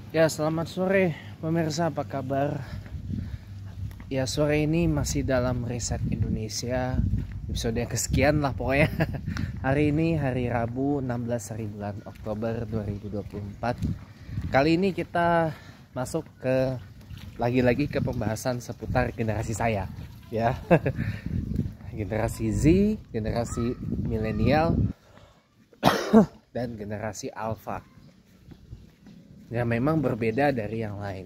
Ya, selamat sore pemirsa, apa kabar? Ya, sore ini masih dalam riset Indonesia, episode yang kesekian lah pokoknya. Hari ini hari Rabu 16 hari bulan Oktober 2024. Kali ini kita masuk ke lagi-lagi ke pembahasan seputar generasi saya, ya. Generasi Z, generasi milenial, dan generasi Alpha. Ya, memang berbeda dari yang lain.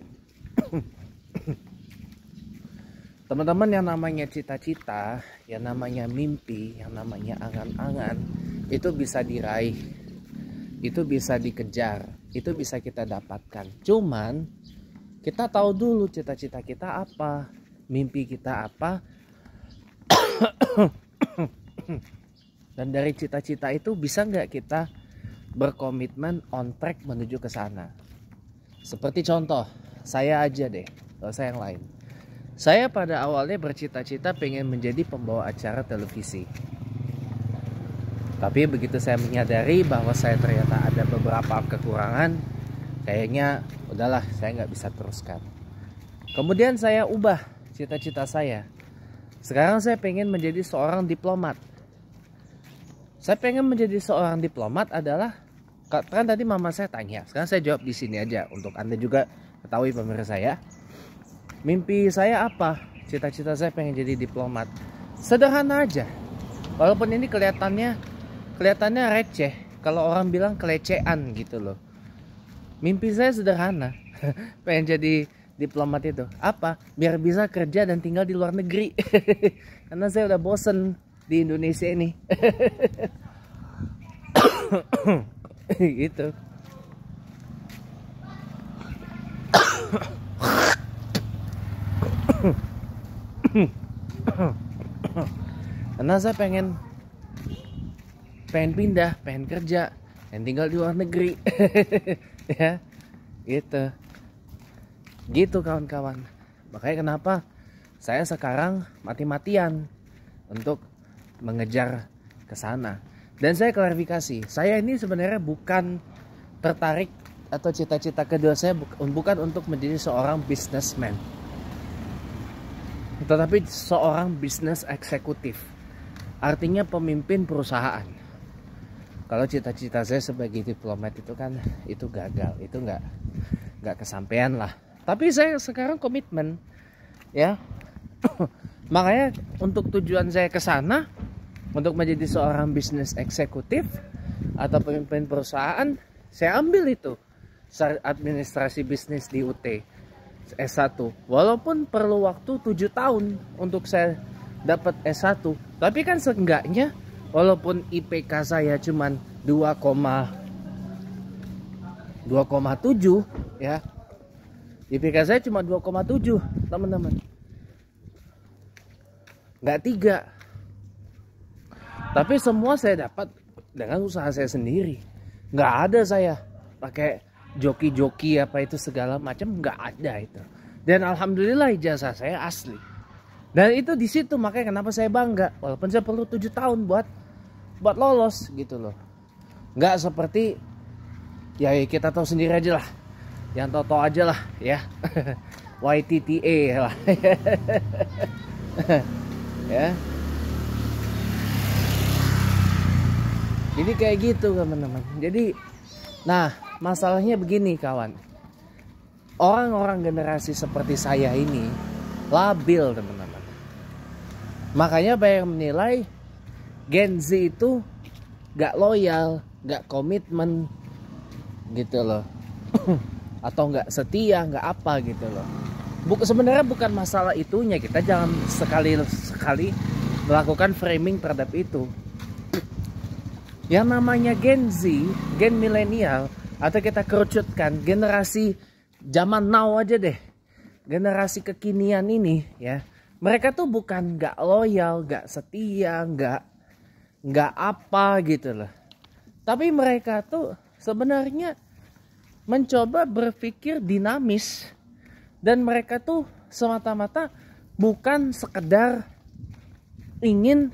Teman-teman, yang namanya cita-cita, yang namanya mimpi, yang namanya angan-angan, itu bisa diraih, itu bisa dikejar, itu bisa kita dapatkan. Cuman kita tahu dulu cita-cita kita apa, mimpi kita apa. Dan dari cita-cita itu bisa nggak kita berkomitmen on track menuju ke sana. Seperti contoh, saya aja deh, gak usah yang lain. Saya pada awalnya bercita-cita pengen menjadi pembawa acara televisi. Tapi begitu saya menyadari bahwa saya ternyata ada beberapa kekurangan, kayaknya udahlah, saya nggak bisa teruskan. Kemudian saya ubah cita-cita saya. Sekarang saya pengen menjadi seorang diplomat. Saya pengen menjadi seorang diplomat adalah, kan tadi mama saya tanya, sekarang saya jawab di sini aja untuk Anda juga ketahui pemirsa saya. Mimpi saya apa? Cita-cita saya pengen jadi diplomat. Sederhana aja. Walaupun ini kelihatannya receh, kalau orang bilang kelecehan gitu loh. Mimpi saya sederhana. Pengen jadi diplomat itu. Apa? Biar bisa kerja dan tinggal di luar negeri. Karena saya udah bosen di Indonesia ini. Gitu. Karena saya pengen pindah, pengen kerja, pengen tinggal di luar negeri. Ya, gitu kawan-kawan. Makanya kenapa saya sekarang mati-matian untuk mengejar ke sana. Dan saya klarifikasi, saya ini sebenarnya bukan tertarik atau cita-cita kedua saya bukan untuk menjadi seorang businessman, tetapi seorang business eksekutif. Artinya pemimpin perusahaan. Kalau cita-cita saya sebagai diplomat itu kan itu gagal, itu nggak kesampaian lah. Tapi saya sekarang komitmen, ya. Makanya untuk tujuan saya ke sana, untuk menjadi seorang bisnis eksekutif atau pemimpin perusahaan, saya ambil itu administrasi bisnis di UT S1. Walaupun perlu waktu 7 tahun untuk saya dapat S1, tapi kan seenggaknya walaupun IPK saya cuman 2,7 ya. IPK saya cuma 2,7, teman-teman. Nggak 3. Tapi semua saya dapat dengan usaha saya sendiri. Nggak ada saya pakai joki-joki apa itu segala macam, nggak ada itu. Dan alhamdulillah ijazah saya asli. Dan itu di situ makanya kenapa saya bangga. Walaupun saya perlu 7 tahun buat lolos gitu loh. Nggak seperti ya kita tahu sendiri aja lah. Yang tahu aja lah ya. YTTA lah. Ya. Jadi kayak gitu teman-teman. Jadi nah, masalahnya begini kawan. Orang-orang generasi seperti saya ini labil teman-teman. Makanya banyak yang menilai Gen Z itu gak loyal, gak komitmen gitu loh. Atau gak setia, gak apa gitu loh. Sebenarnya bukan masalah itunya. Kita jangan sekali-sekali melakukan framing terhadap itu. Yang namanya Gen Z, gen milenial, atau kita kerucutkan generasi zaman now aja deh, generasi kekinian ini ya, mereka tuh bukan gak loyal, gak setia, gak apa gitu loh. Tapi mereka tuh sebenarnya mencoba berpikir dinamis. Dan mereka tuh semata-mata bukan sekedar ingin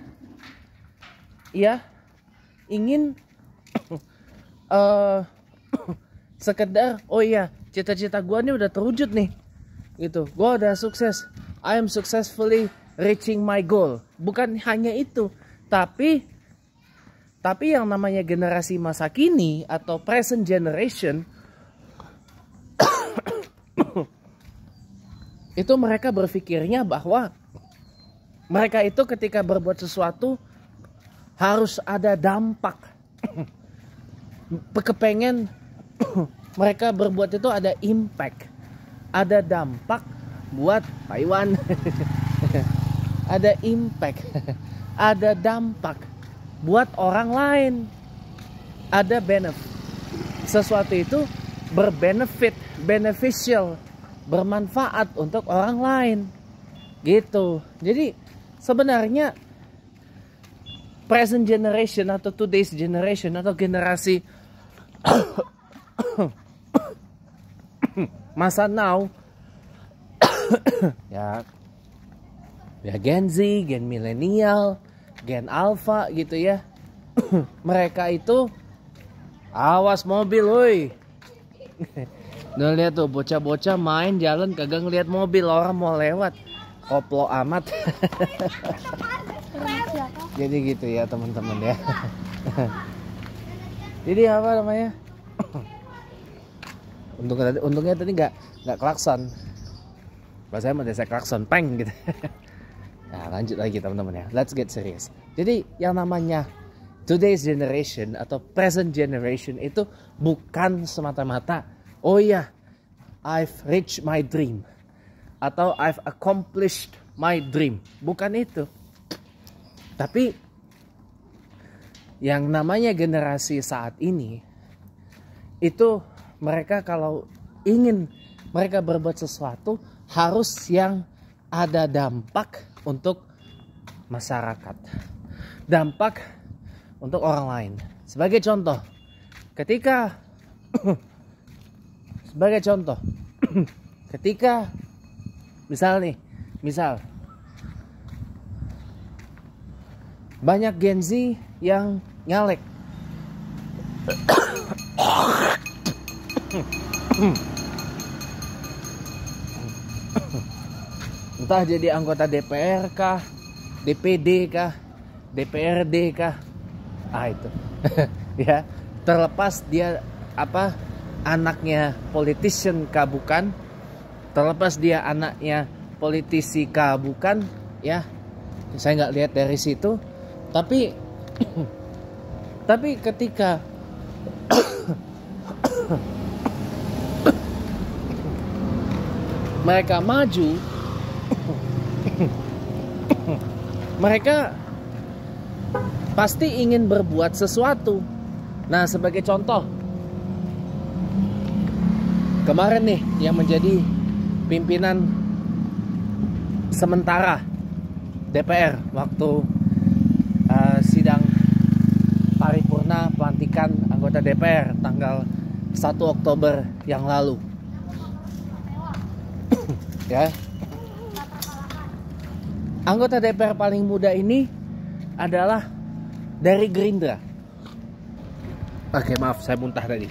sekedar oh iya cita-cita gue nih udah terwujud nih gitu, gue udah sukses, I am successfully reaching my goal. Bukan hanya itu, tapi yang namanya generasi masa kini atau present generation itu mereka berpikirnya bahwa mereka itu ketika berbuat sesuatu harus ada dampak. Kepengen mereka berbuat itu ada impact, ada dampak buat Taiwan. Ada impact, ada dampak buat orang lain, ada benefit. Sesuatu itu berbenefit, beneficial, bermanfaat untuk orang lain gitu. Jadi sebenarnya present generation atau today's generation atau generasi masa now ya Gen Z, Gen milenial, Gen Alpha gitu ya. Mereka itu awas mobil woi. Nah lihat tuh bocah-bocah main jalan kagak ngeliat mobil, orang mau lewat koplo amat. Jadi gitu ya teman-teman ya. Jadi apa namanya? Untungnya tadi nggak klakson. Bahasa saya mau desa klakson peng gitu. Nah lanjut lagi teman-teman ya. Let's get serious. Jadi yang namanya today's generation atau present generation itu bukan semata-mata oh iya I've reached my dream atau I've accomplished my dream. Bukan itu. Tapi yang namanya generasi saat ini itu mereka kalau ingin mereka berbuat sesuatu harus yang ada dampak untuk masyarakat, dampak untuk orang lain. Sebagai contoh, ketika misal banyak Gen Z yang nyalek. Entah jadi anggota DPR kah, DPD kah, DPRD kah, itu ya, terlepas dia apa anaknya politician kah bukan, terlepas dia anaknya politisi kah bukan, ya saya nggak lihat dari situ, tapi ketika mereka maju, mereka pasti ingin berbuat sesuatu. Nah, sebagai contoh, kemarin nih yang menjadi pimpinan sementara DPR waktu sidang paripurna pelantikan anggota DPR tanggal 1 Oktober yang lalu. Ya. Anggota DPR paling muda ini adalah dari Gerindra. Oke, maaf saya muntah tadi.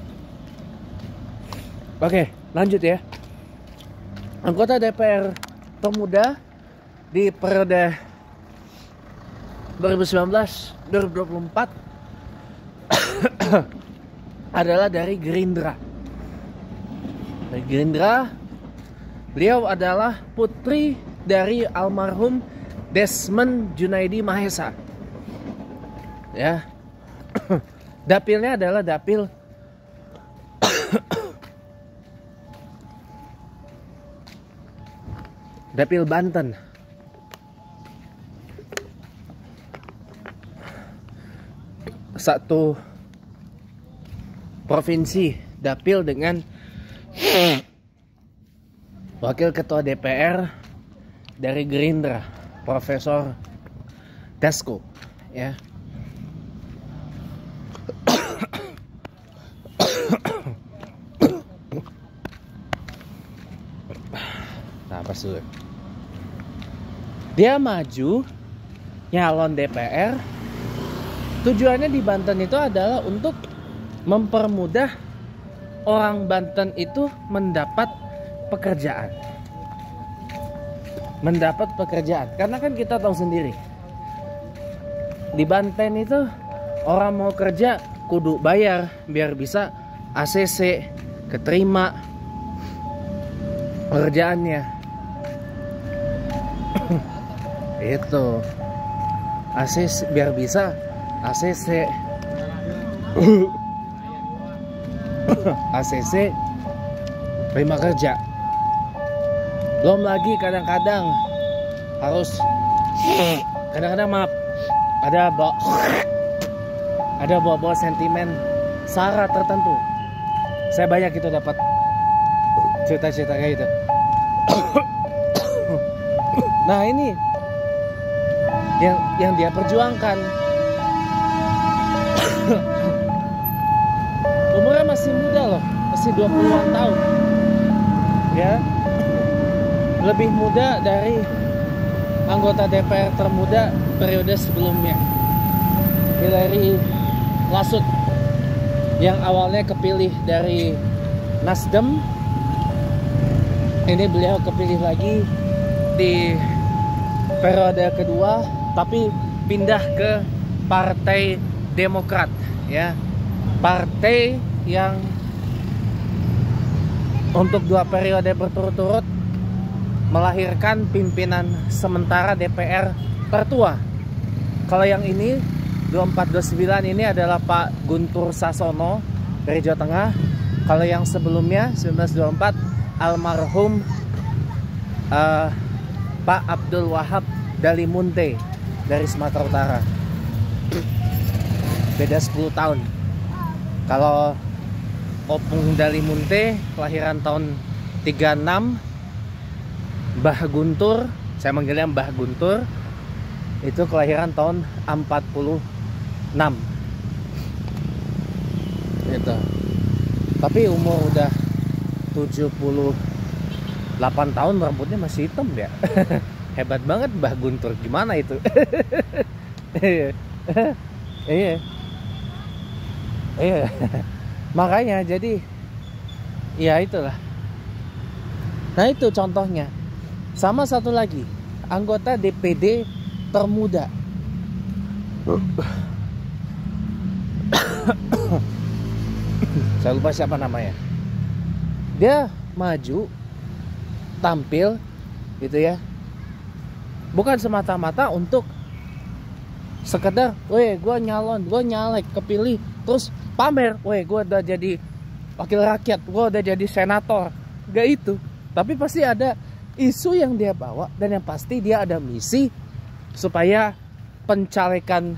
Oke, lanjut ya. Anggota DPR termuda di periode 2019-2024 adalah dari Gerindra. Dari Gerindra, beliau adalah putri dari almarhum Desmond Junaidi Mahesa. Ya. Dapilnya adalah dapil dapil Banten. Satu provinsi dapil dengan wakil ketua DPR dari Gerindra, Profesor Dasko, ya. Nah, pas dulu. Dia maju nyalon DPR. Tujuannya di Banten itu adalah untuk mempermudah orang Banten itu mendapat pekerjaan. Mendapat pekerjaan. Karena kan kita tahu sendiri, di Banten itu orang mau kerja kudu bayar biar bisa ACC keterima pekerjaannya. Itu ACC biar bisa ACC ACC terima kerja. Belum lagi kadang-kadang harus maaf ada bawa sentimen syarat tertentu. Saya banyak itu dapat cerita-cerita kayak gitu. Nah ini yang dia perjuangkan. Umurnya masih muda loh, masih 20-an tahun. Ya. Lebih muda dari anggota DPR termuda periode sebelumnya, Hillary Lasut, yang awalnya kepilih dari Nasdem. Ini beliau kepilih lagi di periode kedua, tapi pindah ke Partai Demokrat, ya, partai yang untuk 2 periode berturut-turut melahirkan pimpinan sementara DPR tertua. Kalau yang ini 2429 ini adalah Pak Guntur Sasono dari Jawa Tengah. Kalau yang sebelumnya 1924 almarhum Pak Abdul Wahab Dalimunte dari Sumatera Utara. Beda 10 tahun. Kalau Opung Dalimunte kelahiran tahun 36, Mbah Guntur, saya manggilnya Mbah Guntur, itu kelahiran tahun 46. Gitu. Tapi umur udah 78 tahun, rambutnya masih hitam ya. Hebat banget Mbah Guntur, gimana itu? Iya. Makanya jadi ya itulah. Nah itu contohnya. Sama satu lagi, anggota DPD termuda. Saya lupa siapa namanya. Dia maju, tampil gitu ya. Bukan semata-mata untuk sekedar, weh gue nyalon, gue nyalek, kepilih, terus pamer, weh gue udah jadi wakil rakyat, gue udah jadi senator. Gak itu. Tapi pasti ada isu yang dia bawa, dan yang pasti dia ada misi supaya pencalekan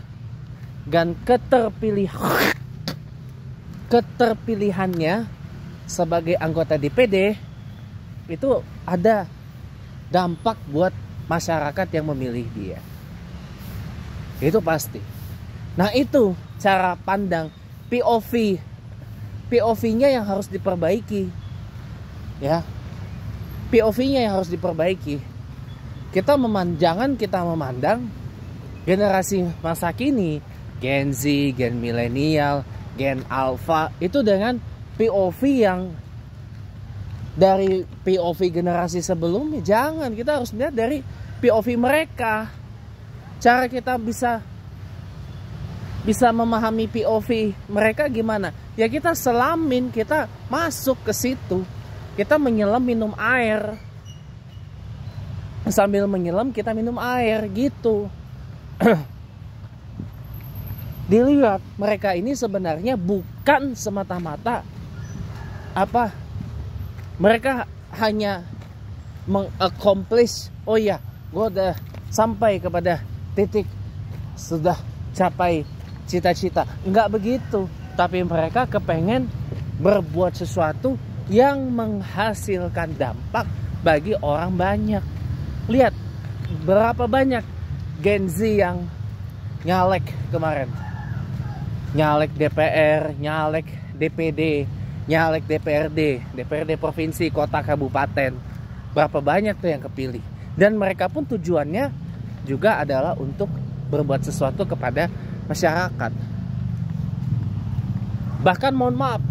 dan keterpilihannya sebagai anggota DPD itu ada dampak buat masyarakat yang memilih dia. Itu pasti. Nah itu cara pandang POV-nya yang harus diperbaiki, ya. POV-nya yang harus diperbaiki. Jangan kita memandang generasi masa kini, Gen Z, Gen Milenial, Gen Alpha, itu dengan POV yang dari POV generasi sebelumnya. Jangan, kita harus lihat dari POV mereka. Cara kita bisa memahami POV mereka gimana? Ya kita selamin, kita masuk ke situ. Kita menyelam minum air. Sambil menyelam kita minum air gitu. Dilihat mereka ini sebenarnya bukan semata-mata apa, mereka hanya mengaccomplish, oh ya gue udah sampai kepada titik, sudah capai cita-cita. Enggak begitu. Tapi mereka kepengen berbuat sesuatu yang menghasilkan dampak bagi orang banyak. Lihat berapa banyak Gen Z yang nyalek kemarin, nyalek DPR, nyalek DPD, nyalek DPRD provinsi, kota, kabupaten. Berapa banyak tuh yang kepilih. Dan mereka pun tujuannya juga adalah untuk berbuat sesuatu kepada masyarakat. Bahkan mohon maaf,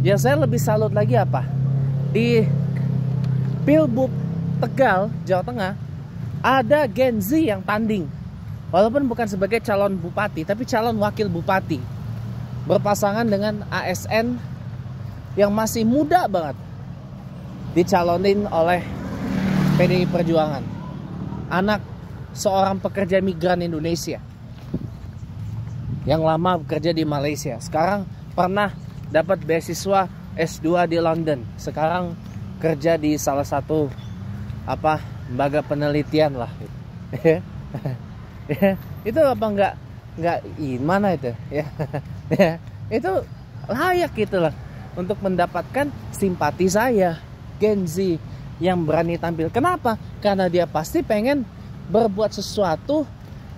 Yang saya lebih salut lagi apa? Di Pilbub Tegal, Jawa Tengah, ada Gen Z yang tanding. Walaupun bukan sebagai calon bupati, tapi calon wakil bupati. Berpasangan dengan ASN yang masih muda banget. Dicalonin oleh PDI Perjuangan. Anak seorang pekerja migran Indonesia yang lama bekerja di Malaysia. Sekarang pernah dapat beasiswa S2 di London. Sekarang kerja di salah satu lembaga penelitian lah. Itu apa enggak gimana itu ya? Itu layak gitu lah untuk mendapatkan simpati saya, Gen Z yang berani tampil. Kenapa? Karena dia pasti pengen berbuat sesuatu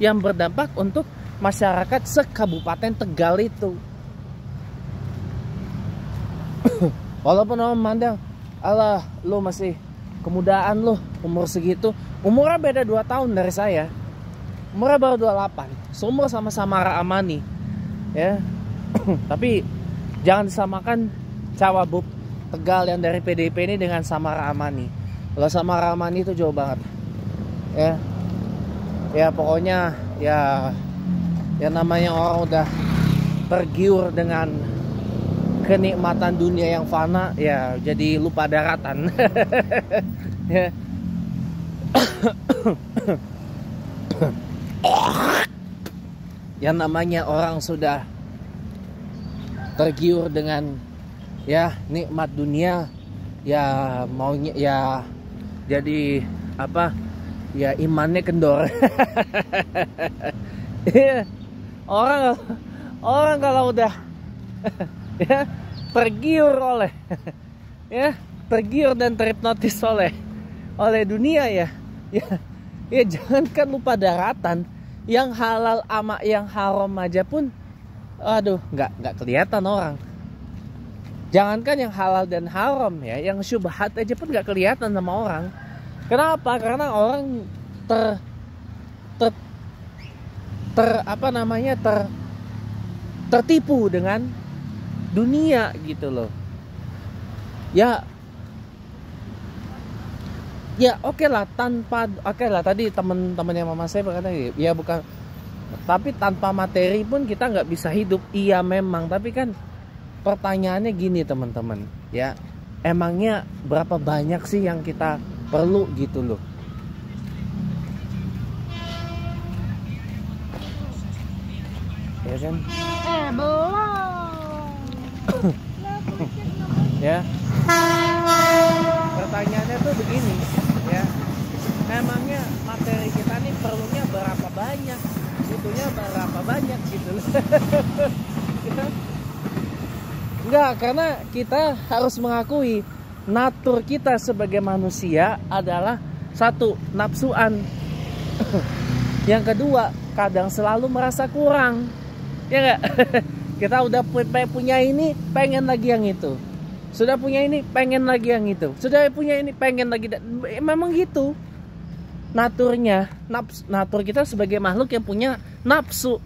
yang berdampak untuk masyarakat sekabupaten Tegal itu. Walaupun orang memandang, alah lu masih kemudaan lu, umur segitu. Umurnya beda 2 tahun dari saya. Umurnya baru 28. Seumur sama Samara Amani. Ya. Tapi jangan disamakan Cawagup Tegal yang dari PDIP ini dengan Samara Amani. Kalau Samara Amani itu jauh banget. Ya. Ya pokoknya ya namanya orang udah tergiur dengan kenikmatan dunia yang fana, ya jadi lupa daratan. Ya. Yang namanya orang sudah tergiur dengan ya nikmat dunia, ya maunya ya jadi ya imannya kendor. Orang kalau udah ya tergiur oleh tergiur dan terhipnotis oleh dunia ya jangankan lupa daratan, yang halal sama yang haram aja pun aduh nggak kelihatan orang. Jangankan yang halal dan haram ya, yang syubhat aja pun nggak kelihatan sama orang. Kenapa? Karena orang tertipu dengan dunia gitu loh. Ya oke lah tadi teman-temannya mama saya berkata ya bukan, tapi tanpa materi pun kita nggak bisa hidup. Iya memang, tapi kan pertanyaannya gini teman-teman ya, emangnya berapa banyak sih yang kita perlu gitu loh. Ya kan? Belum. Ya. Pertanyaannya tuh begini, ya. Emangnya materi kita nih perlunya berapa banyak? Butuhnya berapa banyak gitu loh. Enggak, karena kita harus mengakui natur kita sebagai manusia adalah satu, nafsuan. Yang kedua, kadang selalu merasa kurang. Ya enggak? Kita udah punya ini, pengen lagi yang itu. Sudah punya ini, pengen lagi yang itu. Sudah punya ini, pengen lagi. Memang gitu naturnya. Natur kita sebagai makhluk yang punya nafsu.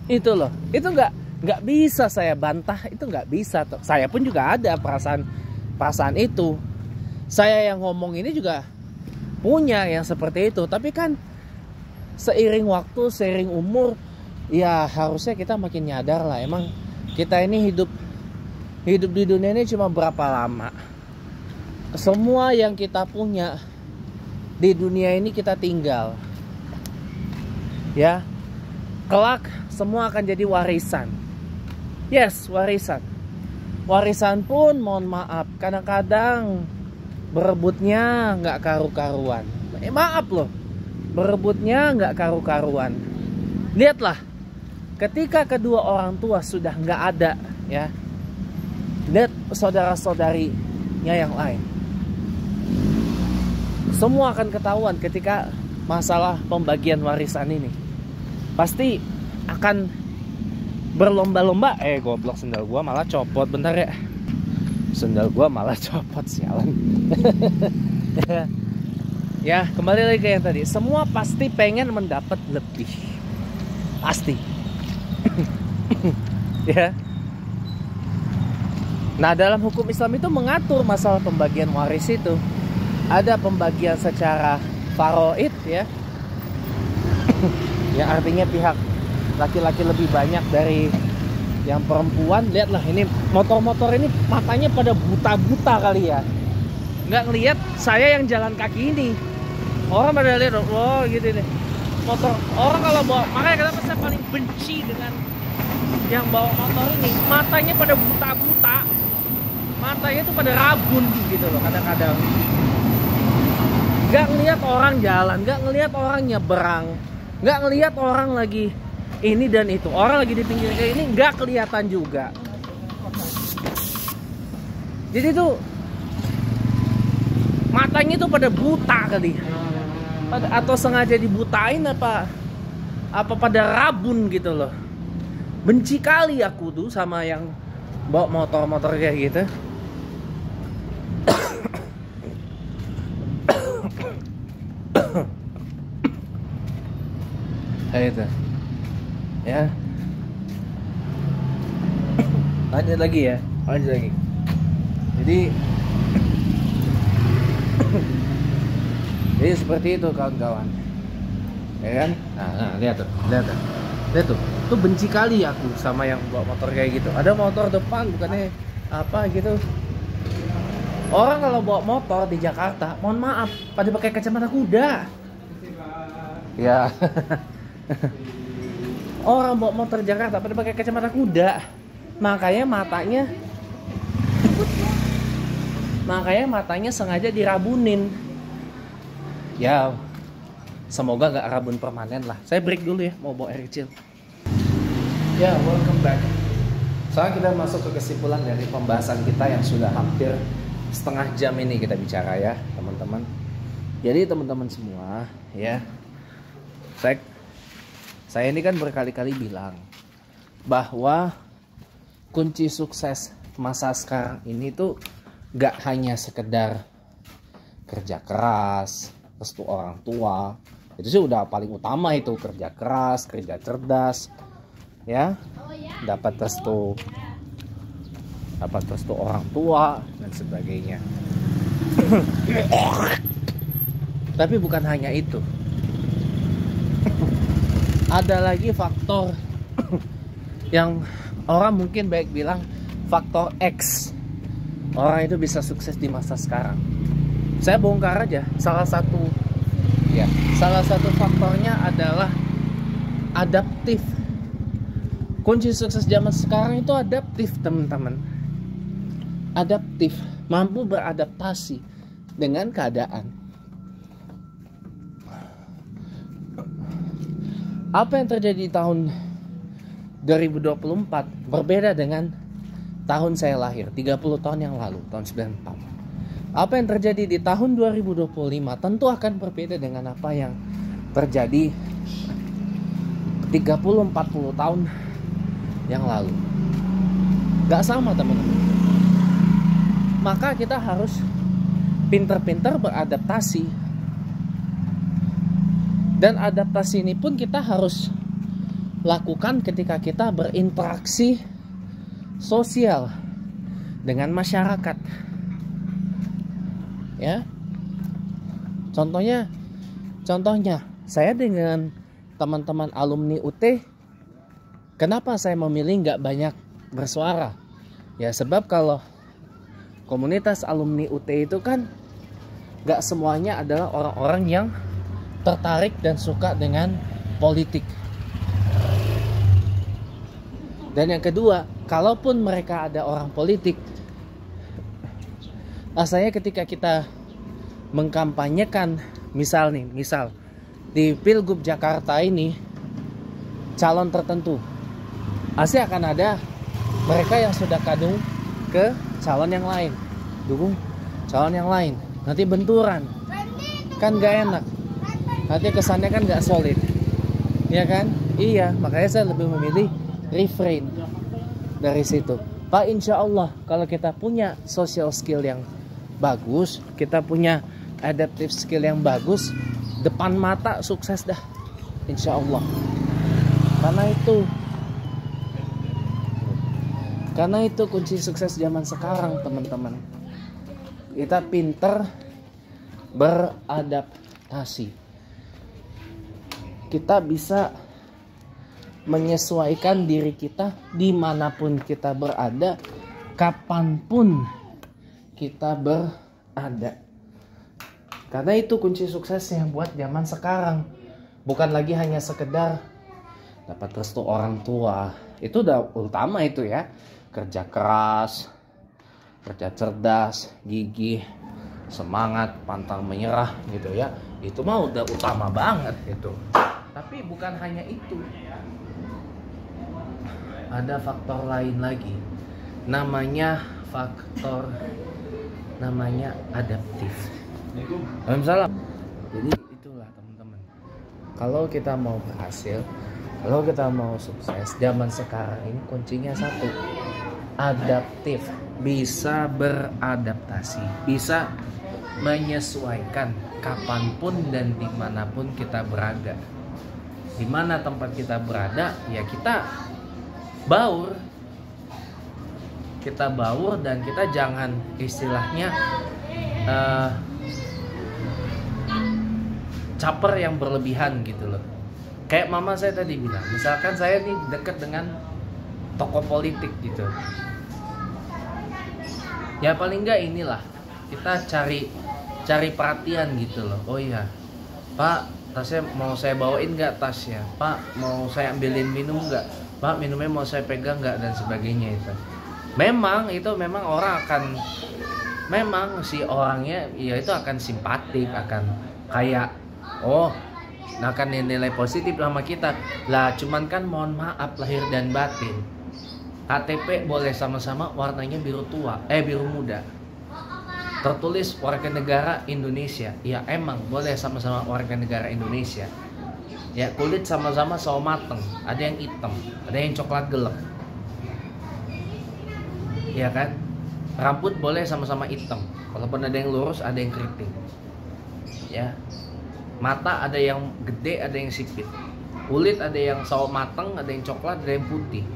Itu loh. Itu nggak bisa saya bantah. Itu nggak bisa. Saya pun juga ada perasaan itu. Saya yang ngomong ini juga punya yang seperti itu. Tapi kan seiring waktu, seiring umur, ya harusnya kita makin nyadar lah. Emang kita ini hidup di dunia ini cuma berapa lama. Semua yang kita punya di dunia ini kita tinggal. Ya, kelak semua akan jadi warisan. Yes, warisan. Warisan pun mohon maaf, kadang-kadang berebutnya nggak karu-karuan. Maaf loh, berebutnya nggak karu-karuan. Lihatlah, ketika kedua orang tua sudah nggak ada, ya, lihat saudara-saudarinya yang lain. Semua akan ketahuan ketika masalah pembagian warisan ini. Pasti akan berlomba-lomba. Goblok, sendal gua malah copot. Bentar ya, sendal gua malah copot, sialan. Ya, kembali lagi ke yang tadi. Semua pasti pengen mendapat lebih. Pasti. Ya. Nah, dalam hukum Islam itu mengatur masalah pembagian waris itu. Ada pembagian secara faraid ya. Yang artinya pihak laki-laki lebih banyak dari yang perempuan. Lihatlah ini motor-motor ini matanya pada buta-buta kali ya. Nggak ngelihat saya yang jalan kaki ini. Orang pada lihat, oh gitu nih. Motor orang kalau bawa, makanya kenapa saya paling benci dengan yang bawa motor ini. Matanya pada buta-buta. Matanya itu pada rabun gitu loh kadang-kadang. Nggak ngelihat orang jalan, nggak ngelihat orang nyebrang, nggak ngelihat orang lagi ini dan itu. Orang lagi di pinggir kayak ini nggak kelihatan juga. Jadi tuh matanya tuh pada buta kali. Atau sengaja dibutain apa pada rabun gitu loh. Benci kali aku tuh sama yang bawa motor-motor kayak gitu. Kayak itu. Ya. Lanjut lagi ya. Lanjut lagi. Jadi jadi seperti itu kawan-kawan. Ya kan? Nah, lihat tuh. Lihat tuh. Tuh benci kali aku sama yang bawa motor kayak gitu. Ada motor depan bukannya apa gitu. Orang kalau bawa motor di Jakarta, mohon maaf, pada pakai kacamata kuda. Ya. Orang bawa motor Jakarta pada pakai kacamata kuda. Makanya matanya sengaja dirabunin. Ya, semoga gak rabun permanen lah. Saya break dulu ya, mau bawa air kecil. Ya, welcome back. Sekarang kita masuk ke kesimpulan dari pembahasan kita yang sudah hampir setengah jam ini kita bicara ya, teman-teman. Jadi teman-teman semua ya, saya ini kan berkali-kali bilang bahwa kunci sukses masa sekarang ini tuh gak hanya sekedar kerja keras, restu orang tua. Itu sih udah paling utama, itu kerja keras, kerja cerdas ya, dapat restu orang tua dan sebagainya. Tapi bukan hanya itu. Ada lagi faktor yang orang mungkin baik bilang faktor X. Orang itu bisa sukses di masa sekarang. Saya bongkar aja salah satu faktornya adalah adaptif. Kunci sukses zaman sekarang itu adaptif, teman-teman. Adaptif, mampu beradaptasi dengan keadaan. Apa yang terjadi di tahun 2024 berbeda dengan tahun saya lahir 30 tahun yang lalu, tahun 94. Apa yang terjadi di tahun 2025 tentu akan berbeda dengan apa yang terjadi 30-40 tahun yang lalu. Gak sama, teman-teman. Maka kita harus pintar-pintar beradaptasi. Dan adaptasi ini pun kita harus lakukan ketika kita berinteraksi sosial dengan masyarakat. Ya. Contohnya saya dengan teman-teman alumni UT, kenapa saya memilih nggak banyak bersuara? Ya sebab kalau komunitas alumni UT itu kan nggak semuanya adalah orang-orang yang tertarik dan suka dengan politik. Dan yang kedua, kalaupun mereka ada orang politik, rasanya ketika kita mengkampanyekan, misal di Pilgub Jakarta ini calon tertentu, pasti akan ada mereka yang sudah kadung ke calon yang lain, dukung calon yang lain, nanti benturan, kan gak enak, nanti kesannya kan gak solid, ya kan? Iya, makanya saya lebih memilih refrain dari situ. Pak, insya Allah kalau kita punya social skill yang bagus, kita punya adaptive skill yang bagus, depan mata sukses dah, insya Allah. Karena itu Karena itu kunci sukses zaman sekarang, teman-teman. Kita pinter beradaptasi. Kita bisa menyesuaikan diri kita dimanapun kita berada, kapanpun kita berada. Karena itu kunci suksesnya buat zaman sekarang. Bukan lagi hanya sekedar dapat restu orang tua. Itu udah utama itu ya. Kerja keras, kerja cerdas, gigih, semangat, pantang menyerah gitu ya. Itu mah udah utama banget itu. Tapi bukan hanya itu. Ada faktor lain lagi. Namanya adaptif. Waalaikumsalam. Jadi itulah teman-teman. Kalau kita mau berhasil, kalau kita mau sukses zaman sekarang ini kuncinya satu. Adaptif, bisa beradaptasi, bisa menyesuaikan kapanpun dan dimanapun kita berada. Dimana tempat kita berada, ya kita baur, dan kita jangan istilahnya caper yang berlebihan gitu loh. Kayak mama saya tadi bilang, misalkan saya nih dekat dengan tokoh politik gitu, ya paling enggak inilah kita cari perhatian gitu loh. Oh iya Pak, tasnya mau saya bawain nggak tasnya? Pak, mau saya ambilin minum nggak? Pak, minumnya mau saya pegang nggak? Dan sebagainya itu. Memang orang akan, memang si orangnya ya itu akan simpatik, akan kayak akan nilai positif sama kita lah. Cuman kan mohon maaf lahir dan batin, KTP boleh sama-sama warnanya biru muda, tertulis warga negara Indonesia, ya emang boleh sama-sama warga negara Indonesia. Ya kulit sama-sama sawo mateng, ada yang hitam, ada yang coklat gelap, ya kan. Rambut boleh sama-sama hitam, walaupun ada yang lurus, ada yang keriting, ya. Mata ada yang gede, ada yang sipit. Kulit ada yang sawo mateng, ada yang coklat, ada yang putih,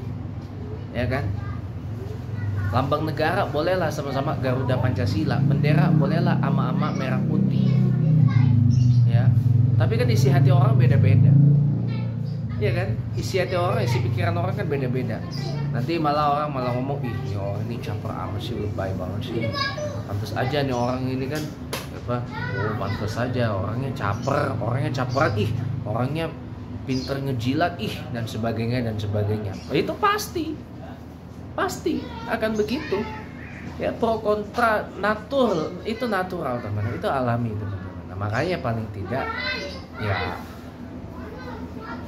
ya kan. Lambang negara bolehlah sama-sama Garuda Pancasila, bendera bolehlah ama-ama merah putih, ya. Tapi kan isi hati orang beda-beda, ya kan. Isi hati orang, isi pikiran orang kan beda-beda. Nanti orang malah ngomong, ih ini caper amat sih, lebay banget sih. Pantes aja nih orang ini kan pantes saja orangnya caperan, orangnya pinter ngejilat, dan sebagainya. Itu pasti akan begitu ya. Pro kontra itu natural teman-teman, itu alami teman-teman. Nah, makanya paling tidak ya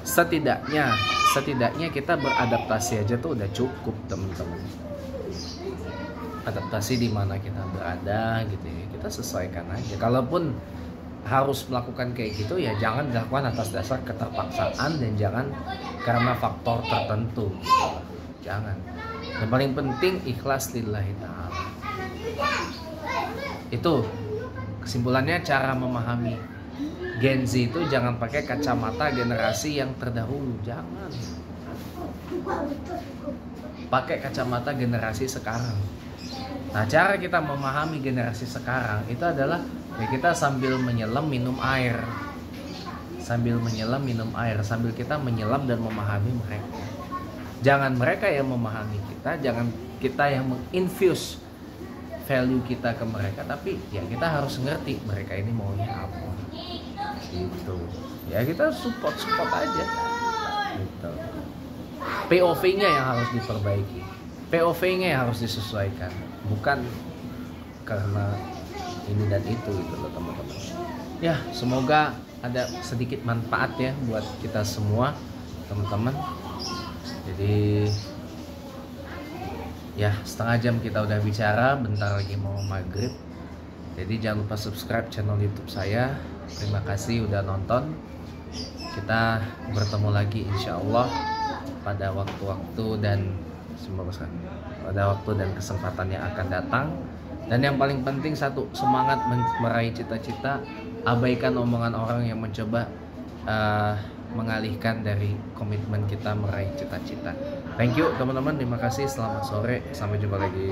setidaknya kita beradaptasi aja tuh udah cukup teman-teman. Adaptasi di mana kita berada gitu ya, kita sesuaikan aja. Kalaupun harus melakukan kayak gitu ya jangan dilakukan atas dasar keterpaksaan dan jangan karena faktor tertentu. Jangan. Yang paling penting ikhlas lillahi ta'ala. Itu kesimpulannya. Cara memahami Gen Z itu jangan pakai kacamata generasi yang terdahulu, jangan. Pakai kacamata generasi sekarang. Nah, cara kita memahami generasi sekarang itu adalah ya kita sambil menyelam minum air. Sambil kita menyelam dan memahami mereka. Jangan mereka yang memahami kita, jangan kita yang menginfuse value kita ke mereka, tapi ya kita harus ngerti mereka ini maunya apa. Gitu. Ya kita support aja. Gitu. POV-nya yang harus diperbaiki. POV-nya yang harus disesuaikan, bukan karena ini dan itu gitu loh teman-teman. Ya, semoga ada sedikit manfaat ya buat kita semua teman-teman. Jadi ya setengah jam kita udah bicara, bentar lagi mau maghrib. Jadi jangan lupa subscribe channel YouTube saya. Terima kasih udah nonton. Kita bertemu lagi insya Allah pada waktu-waktu dan pada waktu dan kesempatan yang akan datang. Dan yang paling penting satu, semangat meraih cita-cita. Abaikan omongan orang yang mencoba mengalihkan dari komitmen kita meraih cita-cita. Thank you teman-teman, terima kasih, selamat sore, sampai jumpa lagi.